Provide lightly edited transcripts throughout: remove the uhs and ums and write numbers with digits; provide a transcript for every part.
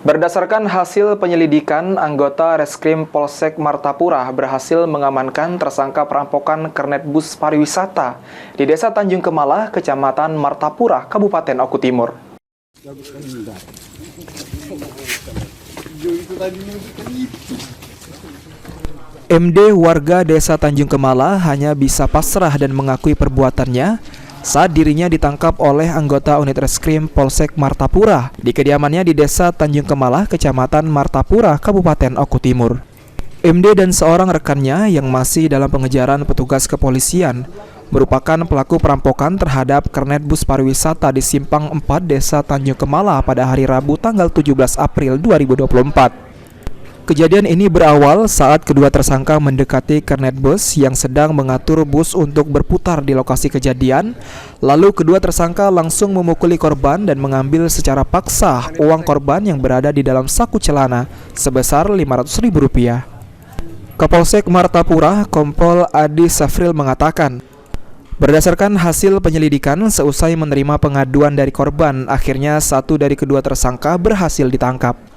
Berdasarkan hasil penyelidikan, anggota Reskrim Polsek Martapura berhasil mengamankan tersangka perampokan kernet bus pariwisata di Desa Tanjung Kemala, Kecamatan Martapura, Kabupaten Oku Timur. MD warga Desa Tanjung Kemala hanya bisa pasrah dan mengakui perbuatannya saat dirinya ditangkap oleh anggota unit reskrim Polsek Martapura di kediamannya di Desa Tanjung Kemala, Kecamatan Martapura, Kabupaten Oku Timur. MD dan seorang rekannya yang masih dalam pengejaran petugas kepolisian merupakan pelaku perampokan terhadap kernet bus pariwisata di Simpang 4 Desa Tanjung Kemala pada hari Rabu tanggal 17 April 2024. Kejadian ini berawal saat kedua tersangka mendekati kernet bus yang sedang mengatur bus untuk berputar di lokasi kejadian. Lalu kedua tersangka langsung memukuli korban dan mengambil secara paksa uang korban yang berada di dalam saku celana sebesar Rp500.000. Kapolsek Martapura, Kompol Adi Safril mengatakan, berdasarkan hasil penyelidikan, seusai menerima pengaduan dari korban, akhirnya satu dari kedua tersangka berhasil ditangkap.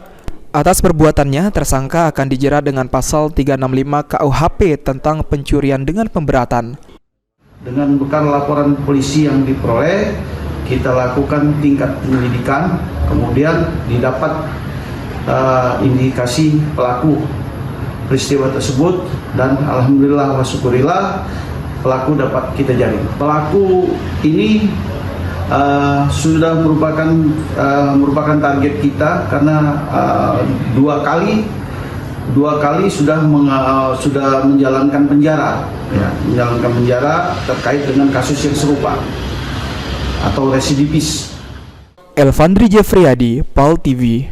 Atas perbuatannya, tersangka akan dijerat dengan pasal 365 KUHP tentang pencurian dengan pemberatan. Dengan bekal laporan polisi yang diperoleh, kita lakukan tingkat penyelidikan, kemudian didapat indikasi pelaku peristiwa tersebut, dan alhamdulillah wa syukurillah pelaku dapat kita jaring. Pelaku ini sudah merupakan target kita karena dua kali sudah menjalankan penjara, terkait dengan kasus yang serupa atau residivis. Elvandri Jeffriyadi, PAL TV.